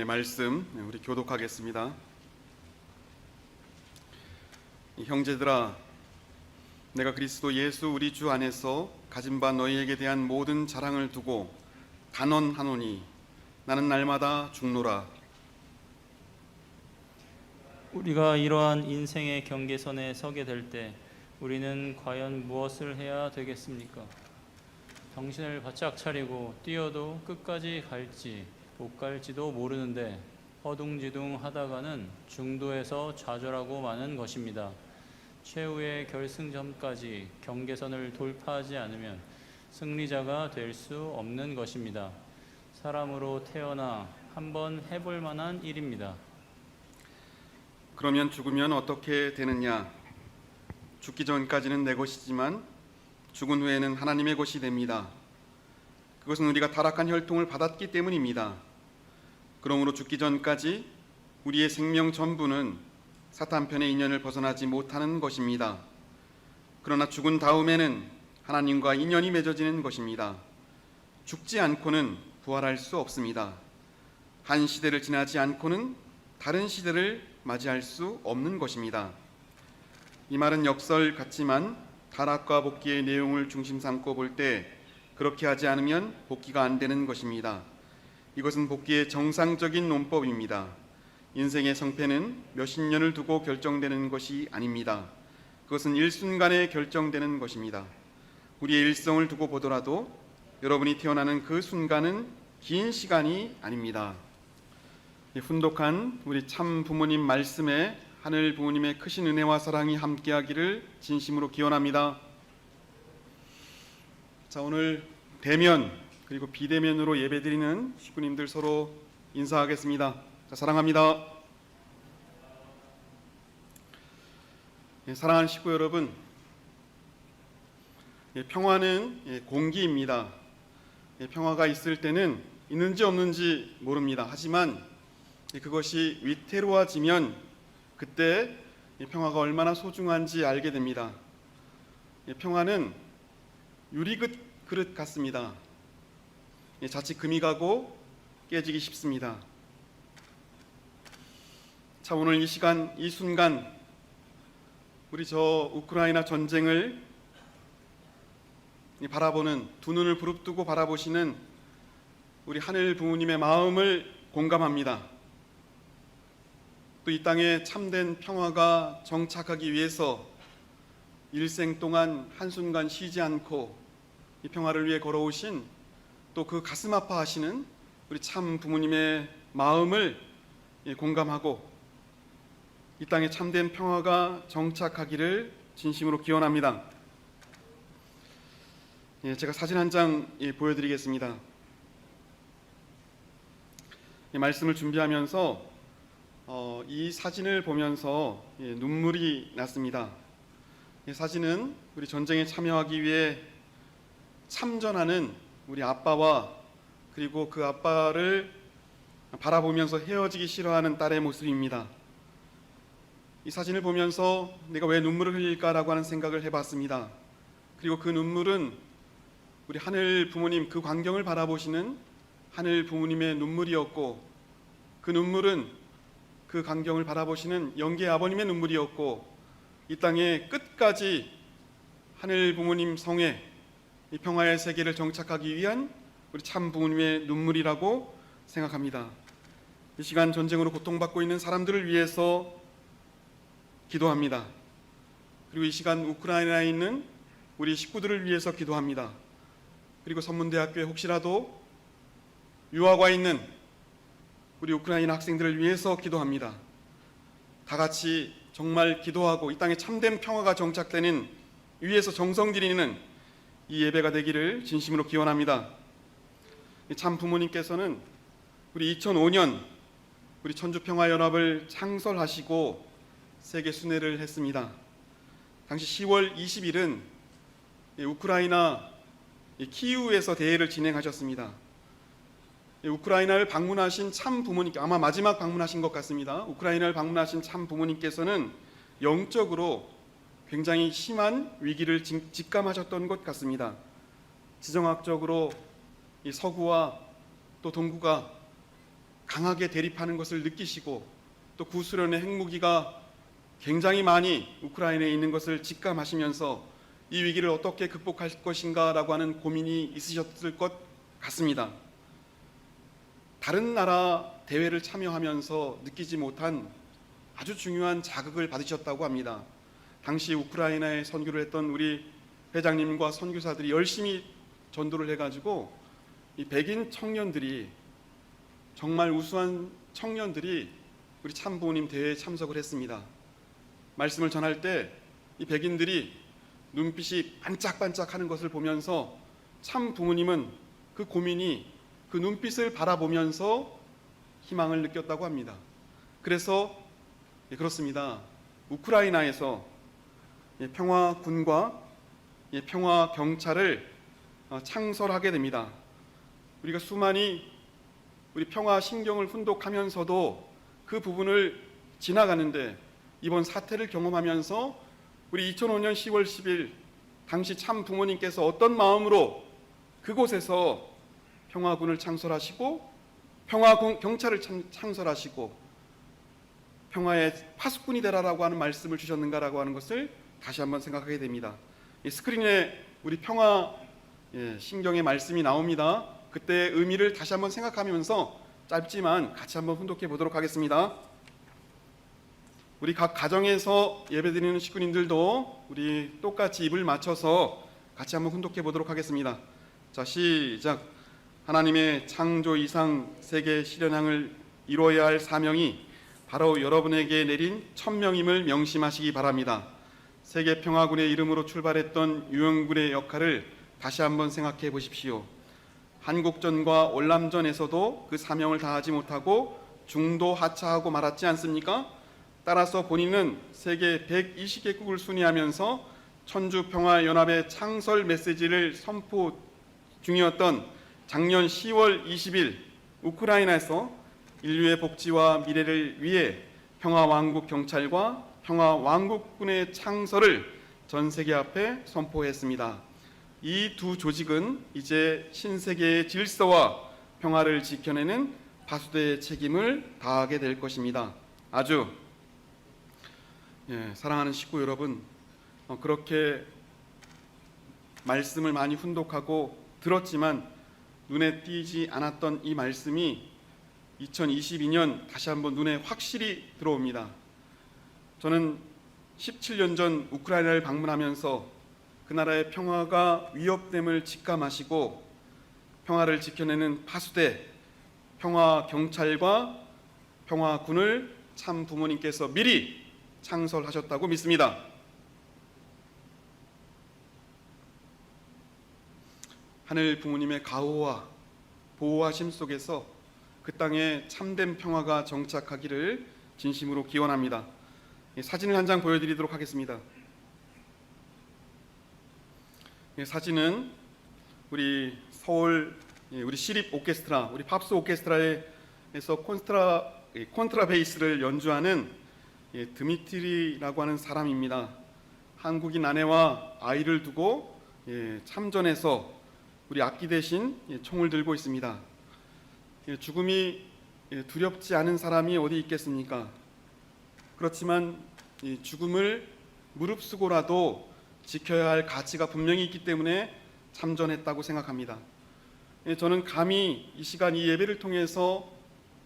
말씀 우리 교독하겠습니다. 형제들아, 내가 그리스도 예수 우리 주 안에서 가진 바 너희에게 대한 모든 자랑을 두고 단언하노니 나는 날마다 죽노라. 우리가 이러한 인생의 경계선에 서게 될 때 우리는 과연 무엇을 해야 되겠습니까? 정신을 바짝 차리고 뛰어도 끝까지 갈지 못 갈지도 모르는데 허둥지둥 하다가는 중도에서 좌절하고 마는 것입니다. 최후의 결승점까지 경계선을 돌파하지 않으면 승리자가 될 수 없는 것입니다. 사람으로 태어나 한번 해볼 만한 일입니다. 그러면 죽으면 어떻게 되느냐? 죽기 전까지는 내 것이지만 죽은 후에는 하나님의 것이 됩니다. 그것은 우리가 타락한 혈통을 받았기 때문입니다. 그러므로 죽기 전까지 우리의 생명 전부는 사탄 편의 인연을 벗어나지 못하는 것입니다. 그러나 죽은 다음에는 하나님과 인연이 맺어지는 것입니다. 죽지 않고는 부활할 수 없습니다. 한 시대를 지나지 않고는 다른 시대를 맞이할 수 없는 것입니다. 이 말은 역설 같지만 타락과 복귀의 내용을 중심 삼고 볼 때 그렇게 하지 않으면 복귀가 안 되는 것입니다. 이것은 복귀의 정상적인 논법입니다. 인생의 성패는 몇십 년을 두고 결정되는 것이 아닙니다. 그것은 일순간에 결정되는 것입니다. 우리의 일성을 두고 보더라도 여러분이 태어나는 그 순간은 긴 시간이 아닙니다. 훈독한 우리 참 부모님 말씀에 하늘 부모님의 크신 은혜와 사랑이 함께하기를 진심으로 기원합니다. 자, 오늘 대면 그리고 비대면으로 예배드리는 식구님들 서로 인사하겠습니다. 자, 사랑합니다. 사랑하는 식구 여러분, 평화는 공기입니다. 평화가 있을 때는 있는지 없는지 모릅니다. 하지만 그것이 위태로워지면 그때 평화가 얼마나 소중한지 알게 됩니다. 평화는 유리그릇 같습니다. 자칫 금이 가고 깨지기 쉽습니다. 자, 오늘 이 시간, 이 순간 우리 저 우크라이나 전쟁을 바라보는, 두 눈을 부릅뜨고 바라보시는 우리 하늘 부모님의 마음을 공감합니다. 또 이 땅에 참된 평화가 정착하기 위해서 일생 동안 한순간 쉬지 않고 이 평화를 위해 걸어오신, 또 그 가슴 아파하시는 우리 참 부모님의 마음을 공감하고 이 땅에 참된 평화가 정착하기를 진심으로 기원합니다. 제가 사진 한 장 보여드리겠습니다. 말씀을 준비하면서 이 사진을 보면서 눈물이 났습니다. 이 사진은 우리 전쟁에 참여하기 위해 참전하는 우리 아빠와 그리고 그 아빠를 바라보면서 헤어지기 싫어하는 딸의 모습입니다. 이 사진을 보면서 내가 왜 눈물을 흘릴까라고 하는 생각을 해봤습니다. 그리고 그 눈물은 우리 하늘 부모님, 그 광경을 바라보시는 하늘 부모님의 눈물이었고, 그 눈물은 그 광경을 바라보시는 영계 아버님의 눈물이었고, 이 땅의 끝까지 하늘 부모님 성에 이 평화의 세계를 정착하기 위한 우리 참 부모님의 눈물이라고 생각합니다. 이 시간 전쟁으로 고통받고 있는 사람들을 위해서 기도합니다. 그리고 이 시간 우크라이나에 있는 우리 식구들을 위해서 기도합니다. 그리고 선문대학교에 혹시라도 유학 와 있는 우리 우크라이나 학생들을 위해서 기도합니다. 다 같이 정말 기도하고 이 땅에 참된 평화가 정착되는, 위에서 정성 들이는 이 예배가 되기를 진심으로 기원합니다. 참 부모님께서는 우리 2005년 우리 천주평화연합을 창설하시고 세계 순회를 했습니다. 당시 10월 20일은 우크라이나 키이우에서 대회를 진행하셨습니다. 우크라이나를 방문하신 참 부모님께, 아마 마지막 방문하신 것 같습니다. 우크라이나를 방문하신 참 부모님께서는 영적으로 굉장히 심한 위기를 직감하셨던 것 같습니다. 지정학적으로 이 서구와 또 동구가 강하게 대립하는 것을 느끼시고 또 구소련의 핵무기가 굉장히 많이 우크라이나에 있는 것을 직감하시면서 이 위기를 어떻게 극복할 것인가라고 하는 고민이 있으셨을 것 같습니다. 다른 나라 대회를 참여하면서 느끼지 못한 아주 중요한 자극을 받으셨다고 합니다. 당시 우크라이나에 선교를 했던 우리 회장님과 선교사들이 열심히 전도를 해가지고 이 백인 청년들이, 정말 우수한 청년들이 우리 참부모님 대회에 참석을 했습니다. 말씀을 전할 때 이 백인들이 눈빛이 반짝반짝하는 것을 보면서 참 부모님은 그 고민이 그 눈빛을 바라보면서 희망을 느꼈다고 합니다. 그래서 그렇습니다. 우크라이나에서 평화군과 평화경찰을 창설하게 됩니다. 우리가 수많이 우리 평화신경을 훈독하면서도 그 부분을 지나가는데 이번 사태를 경험하면서 우리 2005년 10월 10일 당시 참 부모님께서 어떤 마음으로 그곳에서 평화군을 창설하시고 평화경찰을 창설하시고 평화의 파수꾼이 되라라고 하는 말씀을 주셨는가라고 하는 것을 다시 한번 생각하게 됩니다. 이 스크린에 우리 평화 신경의 말씀이 나옵니다. 그때의 의미를 다시 한번 생각하면서 짧지만 같이 한번 훈독해 보도록 하겠습니다. 우리 각 가정에서 예배드리는 식구님들도 우리 똑같이 입을 맞춰서 같이 한번 훈독해 보도록 하겠습니다. 자, 시작. 하나님의 창조 이상 세계 실현향을 이루어야 할 사명이 바로 여러분에게 내린 천명임을 명심하시기 바랍니다. 세계 평화군의 이름으로 출발했던 유영군의 역할을 다시 한번 생각해 보십시오. 한국전과 월남전에서도 그 사명을 다하지 못하고 중도 하차하고 말았지 않습니까? 따라서 본인은 세계 120개국을 순회하면서 천주평화연합의 창설 메시지를 선포 중이었던 작년 10월 20일 우크라이나에서 인류의 복지와 미래를 위해 평화왕국 경찰과 평화왕국군의 창설을 전 세계 앞에 선포했습니다. 이 두 조직은 이제 신세계의 질서와 평화를 지켜내는 파수대의 책임을 다하게 될 것입니다. 아주 사랑하는 식구 여러분, 그렇게 말씀을 많이 훈독하고 들었지만 눈에 띄지 않았던 이 말씀이 2022년 다시 한번 눈에 확실히 들어옵니다. 저는 17년 전 우크라이나를 방문하면서 그 나라의 평화가 위협됨을 직감하시고 평화를 지켜내는 파수대, 평화경찰과 평화군을 참 부모님께서 미리 창설하셨다고 믿습니다. 하늘 부모님의 가호와 보호하심 속에서 그 땅에 참된 평화가 정착하기를 진심으로 기원합니다. 사진을 한 장 보여드리도록 하겠습니다. 사진은 우리 서울 우리 시립 오케스트라, 우리 팝스 오케스트라에서 콘트라베이스를 연주하는 드미트리라고 하는 사람입니다. 한국인 아내와 아이를 두고 참전해서 우리 악기 대신 총을 들고 있습니다. 죽음이 두렵지 않은 사람이 어디 있겠습니까? 그렇지만 죽음을 무릅쓰고라도 지켜야 할 가치가 분명히 있기 때문에 참전했다고 생각합니다. 저는 감히 이 시간 이 예배를 통해서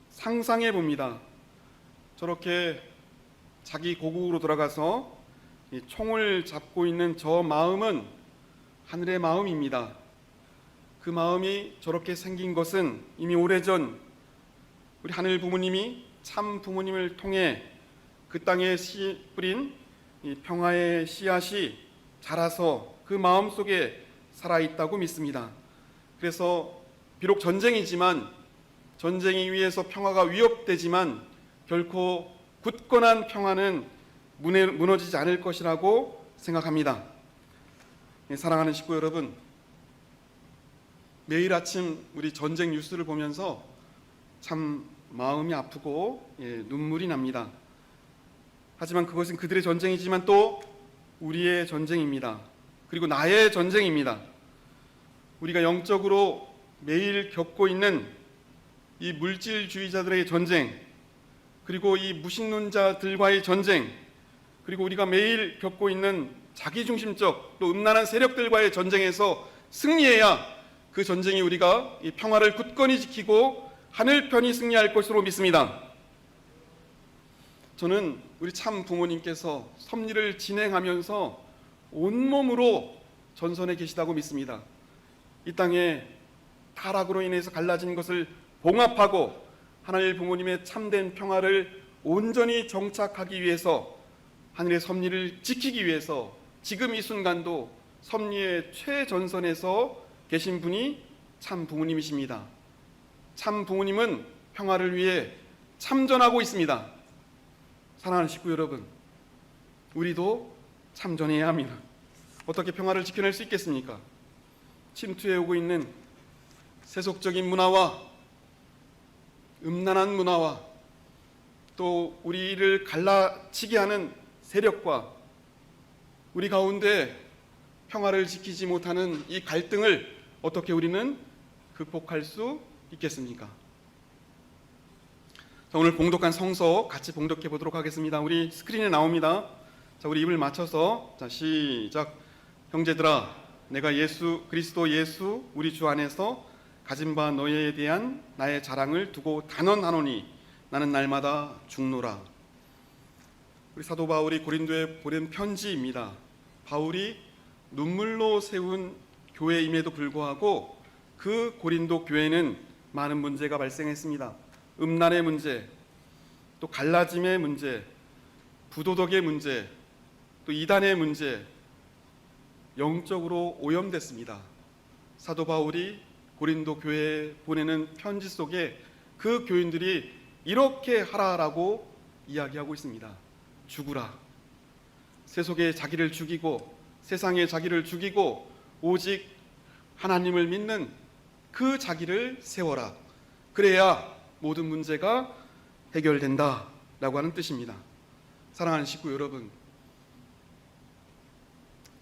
상상해 봅니다. 저렇게 자기 고국으로 돌아가서 총을 잡고 있는 저 마음은 하늘의 마음입니다. 그 마음이 저렇게 생긴 것은 이미 오래전 우리 하늘 부모님이 참 부모님을 통해 그 땅에 뿌린 이 평화의 씨앗이 자라서 그 마음 속에 살아있다고 믿습니다. 그래서 비록 전쟁이지만 전쟁이 위해서 평화가 위협되지만 결코 굳건한 평화는 무너지지 않을 것이라고 생각합니다. 사랑하는 식구 여러분, 매일 아침 우리 전쟁 뉴스를 보면서 참 마음이 아프고 눈물이 납니다. 하지만 그것은 그들의 전쟁이지만 또 우리의 전쟁입니다. 그리고 나의 전쟁입니다. 우리가 영적으로 매일 겪고 있는 이 물질주의자들의 전쟁, 그리고 이 무신론자들과의 전쟁, 그리고 우리가 매일 겪고 있는 자기중심적 또 음란한 세력들과의 전쟁에서 승리해야 그 전쟁이 우리가 이 평화를 굳건히 지키고 하늘편이 승리할 것으로 믿습니다. 저는 우리 참 부모님께서 섭리를 진행하면서 온몸으로 전선에 계시다고 믿습니다. 이 땅에 타락으로 인해서 갈라진 것을 봉합하고 하나님 부모님의 참된 평화를 온전히 정착하기 위해서, 하늘의 섭리를 지키기 위해서 지금 이 순간도 섭리의 최전선에서 계신 분이 참 부모님이십니다. 참 부모님은 평화를 위해 참전하고 있습니다. 사랑하는 식구 여러분, 우리도 참전해야 합니다. 어떻게 평화를 지켜낼 수 있겠습니까? 침투해 오고 있는 세속적인 문화와 음란한 문화와 또 우리를 갈라치게 하는 세력과 우리 가운데 평화를 지키지 못하는 이 갈등을 어떻게 우리는 극복할 수 있겠습니까? 자, 오늘 봉독한 성서 같이 봉독해 보도록 하겠습니다. 우리 스크린에 나옵니다. 자, 우리 입을 맞춰서 자, 시작. 형제들아, 내가 예수 그리스도 예수 우리 주 안에서 가진 바 너희에 대한 나의 자랑을 두고 단언하노니 나는 날마다 죽노라. 우리 사도 바울이 고린도에 보낸 편지입니다. 바울이 눈물로 세운 교회임에도 불구하고 그 고린도 교회는 많은 문제가 발생했습니다. 음란의 문제, 또 갈라짐의 문제, 부도덕의 문제, 또 이단의 문제, 영적으로 오염됐습니다. 사도 바울이 고린도 교회에 보내는 편지 속에 그 교인들이 이렇게 하라라고 이야기하고 있습니다. 죽으라. 세속의 자기를 죽이고 세상의 자기를 죽이고 오직 하나님을 믿는 그 자기를 세워라. 그래야 모든 문제가 해결된다라고 하는 뜻입니다. 사랑하는 식구 여러분,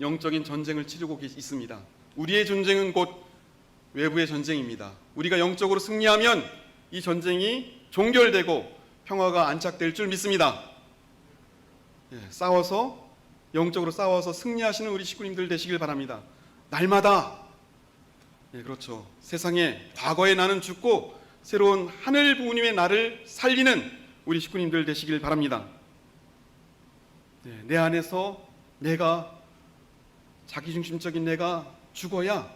영적인 전쟁을 치르고 있습니다. 우리의 전쟁은 곧 외부의 전쟁입니다. 우리가 영적으로 승리하면 이 전쟁이 종결되고 평화가 안착될 줄 믿습니다. 싸워서 영적으로 싸워서 승리하시는 우리 식구님들 되시길 바랍니다. 날마다 그렇죠. 세상에 과거의 나는 죽고 새로운 하늘 부모님의 나를 살리는 우리 식구님들 되시길 바랍니다. 내 안에서 내가 자기중심적인 내가 죽어야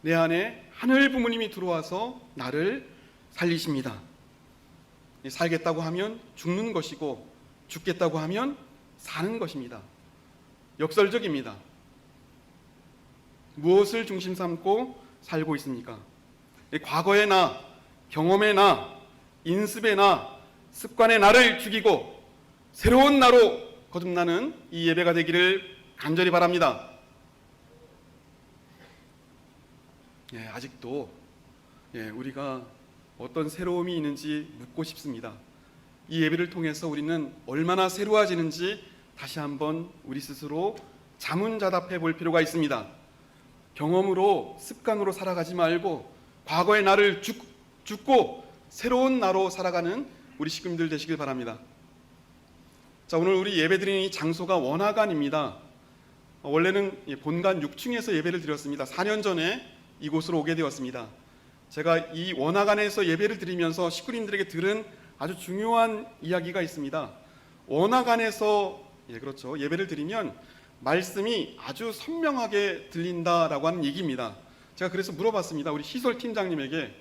내 안에 하늘 부모님이 들어와서 나를 살리십니다. 살겠다고 하면 죽는 것이고 죽겠다고 하면 사는 것입니다. 역설적입니다. 무엇을 중심 삼고 살고 있습니까? 과거의 나, 경험의 나, 인습의 나, 습관의 나를 죽이고 새로운 나로 거듭나는 이 예배가 되기를 간절히 바랍니다. 아직도 우리가 어떤 새로움이 있는지 묻고 싶습니다. 이 예배를 통해서 우리는 얼마나 새로워지는지 다시 한번 우리 스스로 자문자답해 볼 필요가 있습니다. 경험으로 습관으로 살아가지 말고 과거의 나를 죽고 새로운 나로 살아가는 우리 식구님들 되시길 바랍니다. 자, 오늘 우리 예배드리는 이 장소가 원화관입니다. 원래는 본관 6층에서 예배를 드렸습니다. 4년 전에 이곳으로 오게 되었습니다. 제가 이 원화관에서 예배를 드리면서 식구님들에게 들은 아주 중요한 이야기가 있습니다. 원화관에서 그렇죠. 예배를 드리면 말씀이 아주 선명하게 들린다라고 하는 얘기입니다. 제가 그래서 물어봤습니다. 우리 시설 팀장님에게,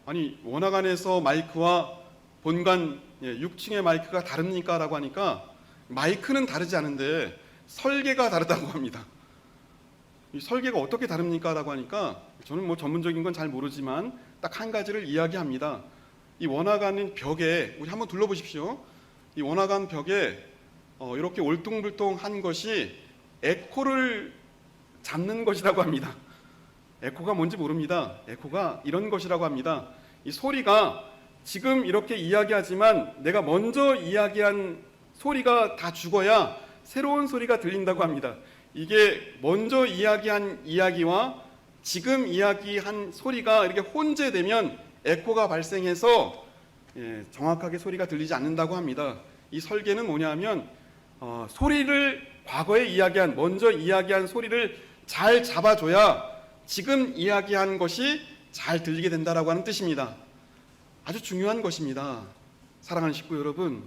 아니 원화관에서 마이크와 본관 6층의 마이크가 다릅니까? 라고 하니까 마이크는 다르지 않은데 설계가 다르다고 합니다. 이 설계가 어떻게 다릅니까? 라고 하니까 저는 뭐 전문적인 건 잘 모르지만 딱 한 가지를 이야기합니다. 이 원화관 벽에, 우리 한번 둘러보십시오. 이 원화관 벽에 이렇게 올뚱불뚱한 것이 에코를 잡는 것이라고 합니다. 에코가 뭔지 모릅니다. 에코가 이런 것이라고 합니다. 이 소리가 지금 이렇게 이야기하지만 내가 먼저 이야기한 소리가 다 죽어야 새로운 소리가 들린다고 합니다. 이게 먼저 이야기한 이야기와 지금 이야기한 소리가 이렇게 혼재되면 에코가 발생해서 정확하게 소리가 들리지 않는다고 합니다. 이 설계는 뭐냐면 소리를 과거에 먼저 이야기한 소리를 잘 잡아줘야 지금 이야기한 것이 잘 들리게 된다라고 하는 뜻입니다. 아주 중요한 것입니다. 사랑하는 식구 여러분,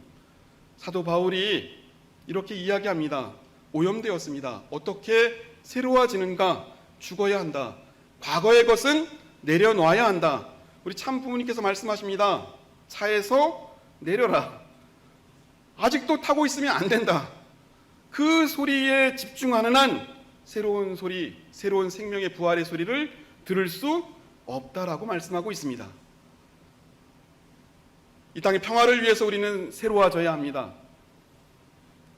사도 바울이 이렇게 이야기합니다. 오염되었습니다. 어떻게 새로워지는가? 죽어야 한다. 과거의 것은 내려놔야 한다. 우리 참 부모님께서 말씀하십니다. 차에서 내려라. 아직도 타고 있으면 안 된다. 그 소리에 집중하는 한 새로운 소리, 새로운 생명의 부활의 소리를 들을 수 없다라고 말씀하고 있습니다. 이 땅의 평화를 위해서 우리는 새로워져야 합니다.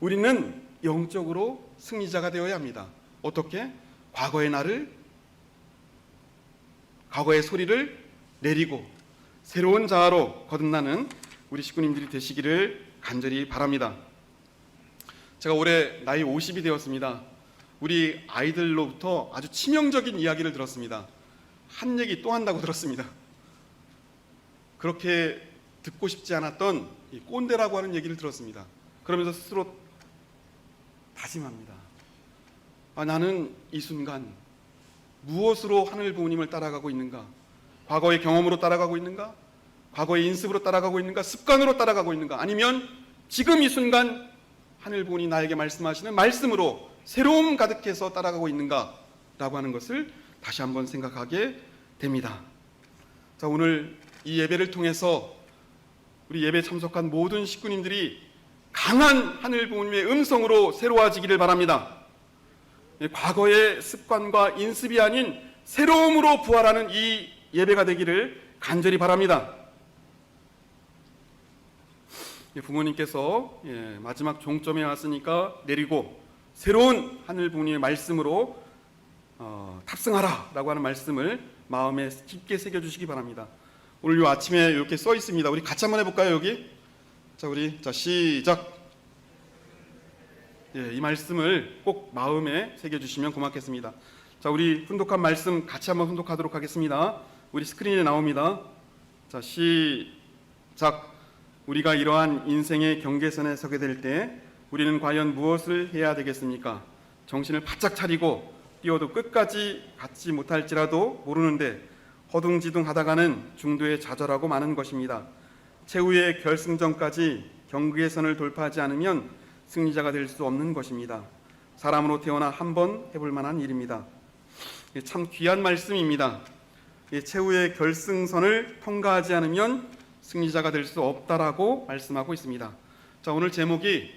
우리는 영적으로 승리자가 되어야 합니다. 어떻게? 과거의 소리를 내리고 새로운 자아로 거듭나는 우리 식구님들이 되시기를 간절히 바랍니다. 제가 올해 나이 50이 되었습니다. 우리 아이들로부터 아주 치명적인 이야기를 들었습니다. 한 얘기 또 한다고 들었습니다. 그렇게 듣고 싶지 않았던 이 꼰대라고 하는 얘기를 들었습니다. 그러면서 스스로 다짐합니다. 나는 이 순간 무엇으로 하늘 부모님을 따라가고 있는가? 과거의 경험으로 따라가고 있는가? 과거의 인습으로 따라가고 있는가? 습관으로 따라가고 있는가? 아니면 지금 이 순간 하늘 부모님 나에게 말씀하시는 말씀으로 새로움 가득해서 따라가고 있는가? 라고 하는 것을 다시 한번 생각하게 됩니다. 자, 오늘 이 예배를 통해서 우리 예배 참석한 모든 식구님들이 강한 하늘 부모님의 음성으로 새로워지기를 바랍니다. 과거의 습관과 인습이 아닌 새로움으로 부활하는 이 예배가 되기를 간절히 바랍니다. 부모님께서 마지막 종점에 왔으니까 내리고 새로운 하늘 부모님의 말씀으로 탑승하라 라고 하는 말씀을 마음에 깊게 새겨주시기 바랍니다. 오늘 이 아침에 이렇게 써 있습니다. 우리 같이 한번 해볼까요? 여기 자 시작. 이 말씀을 꼭 마음에 새겨주시면 고맙겠습니다. 자, 우리 훈독한 말씀 같이 한번 훈독하도록 하겠습니다. 우리 스크린에 나옵니다. 자, 시작. 우리가 이러한 인생의 경계선에 서게 될 때 우리는 과연 무엇을 해야 되겠습니까? 정신을 바짝 차리고 뛰어도 끝까지 갖지 못할지라도 모르는데 허둥지둥하다가는 중도에 좌절하고 마는 것입니다. 최후의 결승전까지 경계선을 돌파하지 않으면 승리자가 될 수 없는 것입니다. 사람으로 태어나 한번 해볼 만한 일입니다. 참 귀한 말씀입니다. 최후의 결승선을 통과하지 않으면 승리자가 될 수 없다라고 말씀하고 있습니다. 자, 오늘 제목이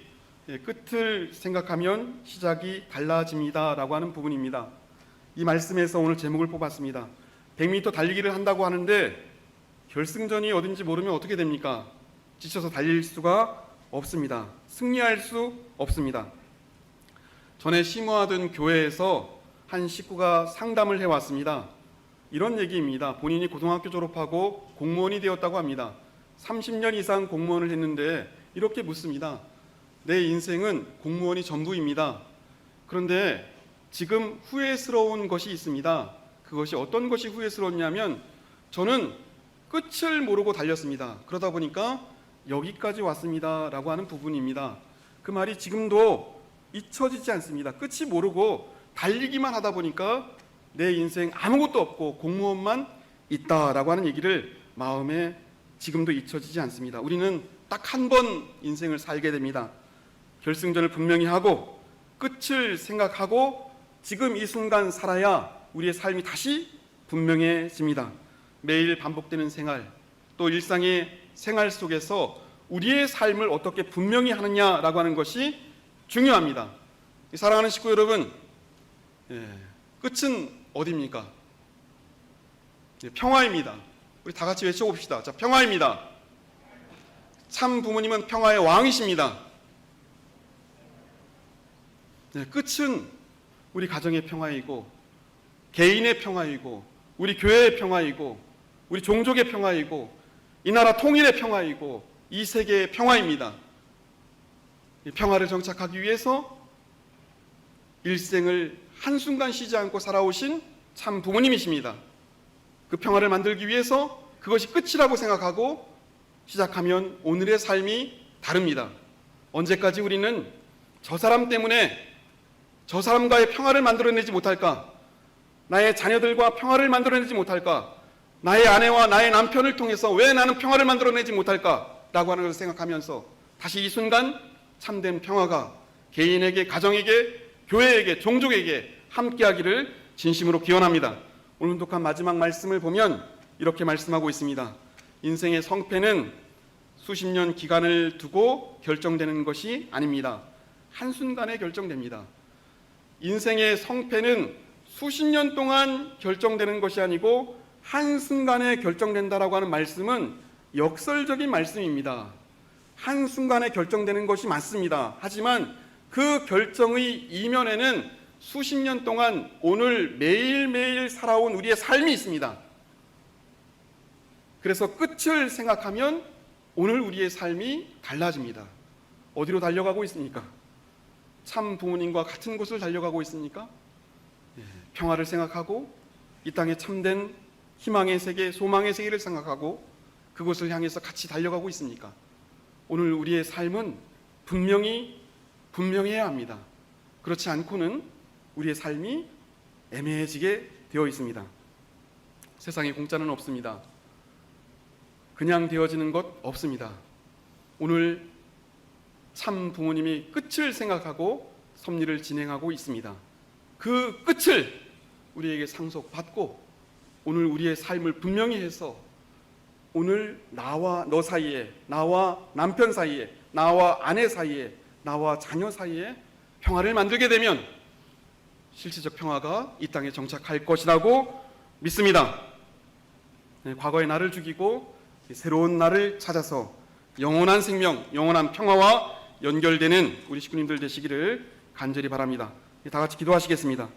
끝을 생각하면 시작이 달라집니다 라고 하는 부분입니다. 이 말씀에서 오늘 제목을 뽑았습니다. 100m 달리기를 한다고 하는데 결승전이 어딘지 모르면 어떻게 됩니까? 지쳐서 달릴 수가 없습니다. 승리할 수 없습니다. 전에 심호하던 교회에서 한 식구가 상담을 해왔습니다. 이런 얘기입니다. 본인이 고등학교 졸업하고 공무원이 되었다고 합니다. 30년 이상 공무원을 했는데 이렇게 묻습니다. 내 인생은 공무원이 전부입니다. 그런데 지금 후회스러운 것이 있습니다. 그것이 어떤 것이 후회스러웠냐면 저는 끝을 모르고 달렸습니다. 그러다 보니까 여기까지 왔습니다 라고 하는 부분입니다. 그 말이 지금도 잊혀지지 않습니다. 끝이 모르고 달리기만 하다 보니까 내 인생 아무것도 없고 공무원만 있다라고 하는 얘기를 마음에 지금도 잊혀지지 않습니다. 우리는 딱 한 번 인생을 살게 됩니다. 결승전을 분명히 하고 끝을 생각하고 지금 이 순간 살아야 우리의 삶이 다시 분명해집니다. 매일 반복되는 생활, 또 일상의 생활 속에서 우리의 삶을 어떻게 분명히 하느냐라고 하는 것이 중요합니다. 사랑하는 식구 여러분, 끝은 어디입니까? 평화입니다. 우리 다 같이 외쳐봅시다. 자, 평화입니다. 참 부모님은 평화의 왕이십니다. 끝은 우리 가정의 평화이고 개인의 평화이고 우리 교회의 평화이고 우리 종족의 평화이고 이 나라 통일의 평화이고 이 세계의 평화입니다. 이 평화를 정착하기 위해서 일생을 한순간 쉬지 않고 살아오신 참 부모님이십니다. 그 평화를 만들기 위해서 그것이 끝이라고 생각하고 시작하면 오늘의 삶이 다릅니다. 언제까지 우리는 저 사람 때문에 저 사람과의 평화를 만들어내지 못할까? 나의 자녀들과 평화를 만들어내지 못할까? 나의 아내와 나의 남편을 통해서 왜 나는 평화를 만들어내지 못할까? 라고 하는 것을 생각하면서 다시 이 순간 참된 평화가 개인에게, 가정에게, 교회에게, 종족에게 함께하기를 진심으로 기원합니다. 오늘 독한 마지막 말씀을 보면 이렇게 말씀하고 있습니다. 인생의 성패는 수십 년 기간을 두고 결정되는 것이 아닙니다. 한순간에 결정됩니다. 인생의 성패는 수십 년 동안 결정되는 것이 아니고 한순간에 결정된다라고 하는 말씀은 역설적인 말씀입니다. 한순간에 결정되는 것이 맞습니다. 하지만 그 결정의 이면에는 수십 년 동안 오늘 매일매일 살아온 우리의 삶이 있습니다. 그래서 끝을 생각하면 오늘 우리의 삶이 달라집니다. 어디로 달려가고 있습니까? 참 부모님과 같은 곳을 달려가고 있습니까? 평화를 생각하고 이 땅에 참된 희망의 세계, 소망의 세계를 생각하고 그곳을 향해서 같이 달려가고 있습니까? 오늘 우리의 삶은 분명해야 합니다. 그렇지 않고는 우리의 삶이 애매해지게 되어 있습니다. 세상에 공짜는 없습니다. 그냥 되어지는 것 없습니다. 오늘 참 부모님이 끝을 생각하고 섭리를 진행하고 있습니다. 그 끝을 우리에게 상속받고 오늘 우리의 삶을 분명히 해서 오늘 나와 너 사이에, 나와 남편 사이에, 나와 아내 사이에, 나와 자녀 사이에 평화를 만들게 되면 실질적 평화가 이 땅에 정착할 것이라고 믿습니다. 과거의 나를 죽이고 새로운 나를 찾아서 영원한 생명, 영원한 평화와 연결되는 우리 식구님들 되시기를 간절히 바랍니다. 다 같이 기도하시겠습니다.